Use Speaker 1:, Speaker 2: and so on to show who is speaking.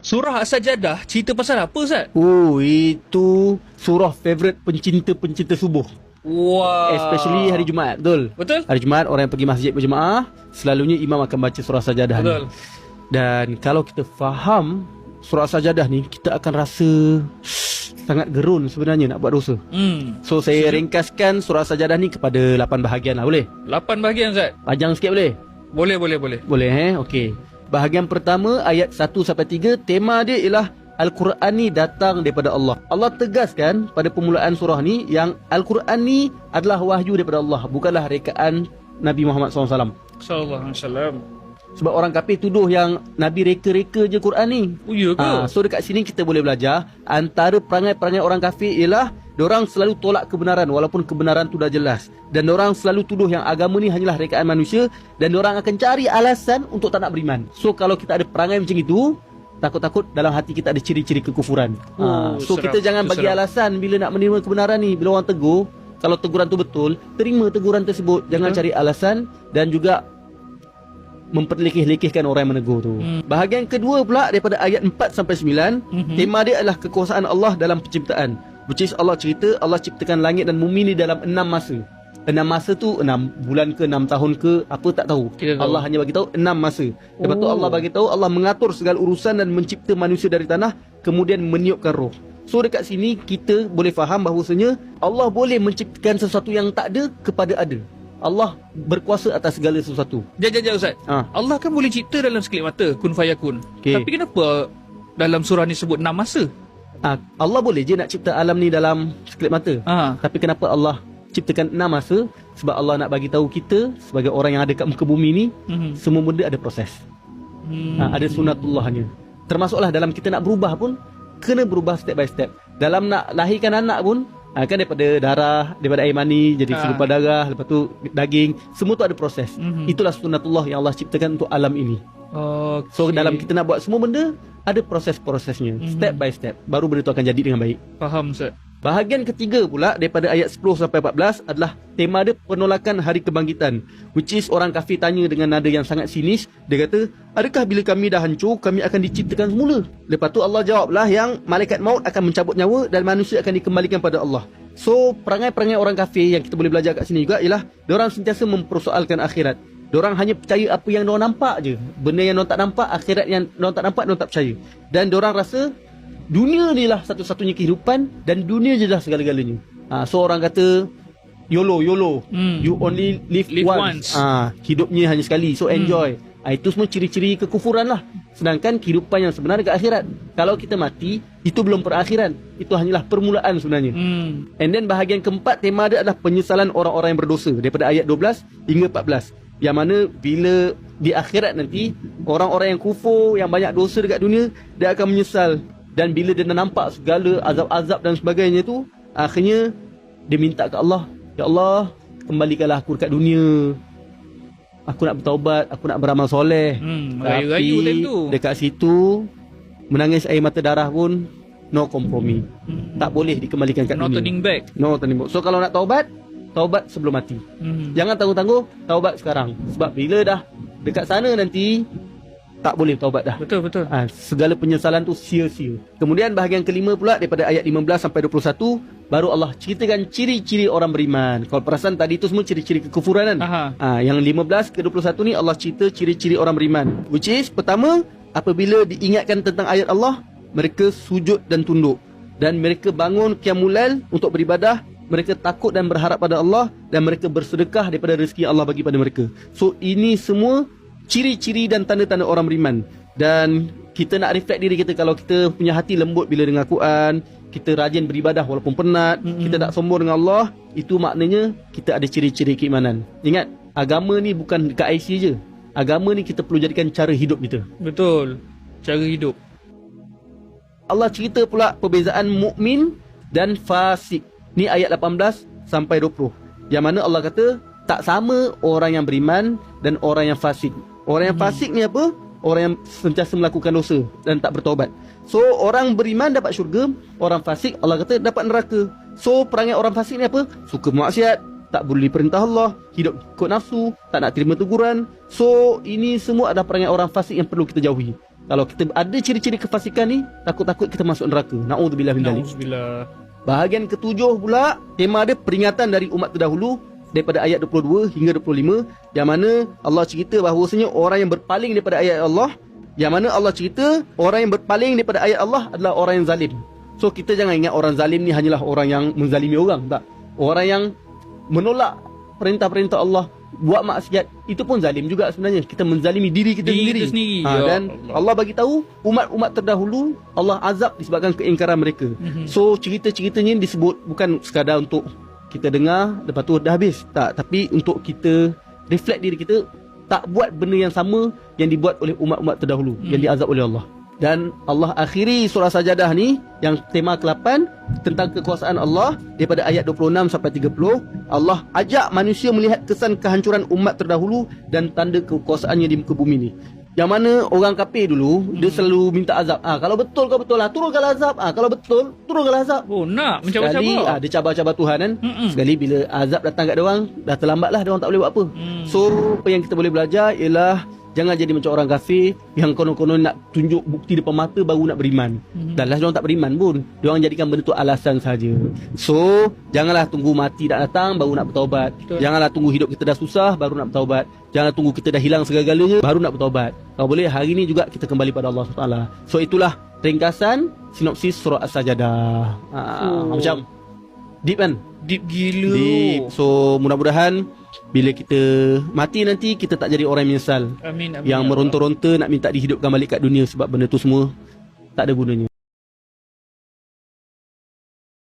Speaker 1: Surah As-Sajadah cerita pasal apa, Ustaz?
Speaker 2: Oh, itu surah favourite pencinta-pencinta subuh.
Speaker 1: Wow.
Speaker 2: Especially hari Jumaat, betul?
Speaker 1: Betul?
Speaker 2: Hari Jumaat orang yang pergi masjid berjemaah, selalunya imam akan baca surah Sajadah ni.
Speaker 1: Betul.
Speaker 2: Dan kalau kita faham surah Sajadah ni, kita akan rasa sangat gerun sebenarnya nak buat dosa. So saya ringkaskan surah Sajadah ni kepada 8 bahagian lah, boleh?
Speaker 1: 8 bahagian, Ustaz.
Speaker 2: Panjang sikit boleh?
Speaker 1: Boleh.
Speaker 2: Boleh okey. Bahagian pertama ayat 1 sampai 3, tema dia ialah Al-Quran ni datang daripada Allah. Allah tegaskan pada permulaan surah ni yang Al-Quran ni adalah wahyu daripada Allah, bukanlah rekaan Nabi Muhammad SAW.
Speaker 1: Sallallahu alaihi wasallam.
Speaker 2: Sebab orang kafir tuduh yang Nabi reka-reka je Quran ni.
Speaker 1: Oh, ya ke?
Speaker 2: So dekat sini kita boleh belajar antara perangai-perangai orang kafir ialah diorang selalu tolak kebenaran walaupun kebenaran tu dah jelas. Dan diorang selalu tuduh yang agama ni hanyalah rekaan manusia dan diorang akan cari alasan untuk tak nak beriman. So kalau kita ada perangai macam itu, takut-takut dalam hati kita ada ciri-ciri kekufuran. So
Speaker 1: seram,
Speaker 2: kita jangan bagi alasan bila nak menerima kebenaran ni. Bila orang tegur, kalau teguran tu betul, terima teguran tersebut. Jangan cari alasan dan juga memperlekeh-lekehkan orang yang menegur tu. Bahagian kedua pula daripada ayat 4 sampai 9, tema dia adalah kekuasaan Allah dalam penciptaan. Which is Allah cerita Allah ciptakan langit dan bumi ni dalam 6 masa. 6 masa tu 6 bulan ke 6 tahun ke apa tak tahu. Allah hanya bagi tahu 6 masa. Lepas tu Allah bagi tahu Allah mengatur segala urusan dan mencipta manusia dari tanah kemudian meniupkan roh. So dekat sini kita boleh faham bahawasanya Allah boleh menciptakan sesuatu yang tak ada kepada ada. Allah berkuasa atas segala sesuatu.
Speaker 1: Jap Ustaz. Allah kan boleh cipta dalam sekelip mata, kun fayakun. Tapi kenapa dalam surah ni sebut 6 masa?
Speaker 2: Allah boleh je nak cipta alam ni dalam sekelip mata. Tapi kenapa Allah ciptakan 6 masa? Sebab Allah nak bagi tahu kita sebagai orang yang ada kat muka bumi ni, semua benda ada proses. Ada sunatullahnya. Termasuklah dalam kita nak berubah pun kena berubah step by step. Dalam nak lahirkan anak pun kan daripada darah, daripada air mani jadi segumpal darah, lepas tu daging, semua tu ada proses. Itulah sunatullah yang Allah ciptakan untuk alam ini. So dalam kita nak buat semua benda ada proses-prosesnya, step by step, baru benda tu akan jadi dengan baik.
Speaker 1: Faham, Ustaz.
Speaker 2: Bahagian ketiga pula daripada ayat 10 sampai 14 adalah tema dia penolakan hari kebangkitan. Which is orang kafir tanya dengan nada yang sangat sinis. Dia kata, adakah bila kami dah hancur, kami akan diciptakan semula? Lepas tu Allah jawablah yang malaikat maut akan mencabut nyawa dan manusia akan dikembalikan pada Allah. So perangai-perangai orang kafir yang kita boleh belajar kat sini juga ialah diorang sentiasa mempersoalkan akhirat. Diorang hanya percaya apa yang diorang nampak je. Benda yang diorang tak nampak, akhirat yang diorang tak nampak, diorang tak percaya. Dan diorang rasa dunia ni lah satu-satunya kehidupan dan dunia je lah segala-galanya. So orang kata YOLO. You only live once. Hidupnya hanya sekali. So enjoy. Itu semua ciri-ciri kekufuran lah. Sedangkan kehidupan yang sebenar dekat akhirat. Kalau kita mati, itu belum perakhiran. Itu hanyalah permulaan sebenarnya. And then bahagian keempat, tema dia adalah penyesalan orang-orang yang berdosa. Daripada ayat 12 hingga 14. Yang mana bila di akhirat nanti, orang-orang yang kufur, yang banyak dosa dekat dunia, dia akan menyesal. Dan bila dia dah nampak segala azab-azab dan sebagainya tu, akhirnya dia minta ke Allah, ya Allah, kembalikanlah aku dekat dunia. Aku nak bertaubat, aku nak beramal soleh. Tapi dekat situ menangis air mata darah pun no kompromi. Tak boleh dikembalikan kat dunia.
Speaker 1: No turning back.
Speaker 2: So kalau nak taubat sebelum mati. Jangan tangguh-tangguh, taubat sekarang. Sebab bila dah dekat sana nanti tak boleh taubat dah.
Speaker 1: Betul.
Speaker 2: Segala penyesalan tu sia-sia. Kemudian bahagian kelima pula daripada ayat 15 sampai 21, baru Allah ceritakan ciri-ciri orang beriman. Kalau perasan tadi tu semua ciri-ciri kekufuran kan? Yang 15 ke 21 ni Allah cerita ciri-ciri orang beriman. Which is pertama, apabila diingatkan tentang ayat Allah, mereka sujud dan tunduk. Dan mereka bangun qiyamul lail untuk beribadah. Mereka takut dan berharap pada Allah. Dan mereka bersedekah daripada rezeki Allah bagi pada mereka. So ini semua ciri-ciri dan tanda-tanda orang beriman. Dan kita nak reflect diri kita. Kalau kita punya hati lembut bila dengar Quran, kita rajin beribadah walaupun penat, kita tak sombong dengan Allah, itu maknanya kita ada ciri-ciri keimanan. Ingat, agama ni bukan dekat IC je. Agama ni kita perlu jadikan cara hidup kita.
Speaker 1: Betul, cara hidup.
Speaker 2: Allah cerita pula perbezaan mukmin dan fasik. Ni ayat 18 sampai 20. Yang mana Allah kata tak sama orang yang beriman dan orang yang fasik. Orang yang fasik ni apa? Orang yang sentiasa melakukan dosa dan tak bertaubat. So orang beriman dapat syurga, orang fasik Allah kata dapat neraka. So perangai orang fasik ni apa? Suka maksiat, tak boleh perintah Allah, hidup ikut nafsu, tak nak terima teguran. So ini semua adalah perangai orang fasik yang perlu kita jauhi. Kalau kita ada ciri-ciri kefasikan ni, takut-takut kita masuk neraka. Na'udzubillah min dzalik.
Speaker 1: Nauzubillah.
Speaker 2: Bahagian ketujuh pula, tema dia peringatan dari umat terdahulu daripada ayat 22 hingga 25, yang mana Allah cerita bahawasanya orang yang berpaling daripada ayat Allah, yang mana Allah cerita orang yang berpaling daripada ayat Allah adalah orang yang zalim. So kita jangan ingat orang zalim ni hanyalah orang yang menzalimi orang, tak. Orang yang menolak perintah-perintah Allah, buat maksiat, itu pun zalim juga sebenarnya. Kita menzalimi diri kita sendiri.
Speaker 1: Ya
Speaker 2: Dan Allah bagi tahu umat-umat terdahulu Allah azab disebabkan keingkaran mereka. So cerita-ceritanya disebut bukan sekadar untuk kita dengar lepas tu dah habis, tak, tapi untuk kita reflect diri kita, tak buat benda yang sama yang dibuat oleh umat-umat terdahulu yang diazab oleh Allah. Dan Allah akhiri surah Sajadah ni yang tema ke-8 tentang kekuasaan Allah daripada ayat 26 sampai 30. Allah ajak manusia melihat kesan kehancuran umat terdahulu dan tanda kekuasaannya di muka bumi ni. Yang mana orang kafir dulu dia selalu minta azab. Kalau betul kau betul lah, turunkanlah azab. Kalau betul, turunkanlah azab.
Speaker 1: Oh, nak mencabar-cabar.
Speaker 2: Sekali dia cabar-cabar Tuhan kan. Sekali bila azab datang kat dia orang, dah terlambatlah, dia orang tak boleh buat apa. So apa yang kita boleh belajar ialah jangan jadi macam orang kafir yang konon-konon nak tunjuk bukti depan mata baru nak beriman. Dah lah diorang tak beriman pun. Diorang jadikan benda tu alasan saja. So, janganlah tunggu mati dah datang baru nak bertaubat.
Speaker 1: Betul.
Speaker 2: Janganlah tunggu hidup kita dah susah baru nak bertaubat. Janganlah tunggu kita dah hilang segala-galanya baru nak bertaubat. Kalau boleh hari ni juga kita kembali pada Allah SWT. So, itulah ringkasan sinopsis surah As-Sajadah. Macam deep kan?
Speaker 1: Deep gila.
Speaker 2: Deep. So, mudah-mudahan bila kita mati nanti kita tak jadi orang yang menyesal,
Speaker 1: Amin, amin.
Speaker 2: yang
Speaker 1: Ya Allah.
Speaker 2: meronta-ronta nak minta dihidupkan balik kat dunia sebab benda tu semua tak ada gunanya.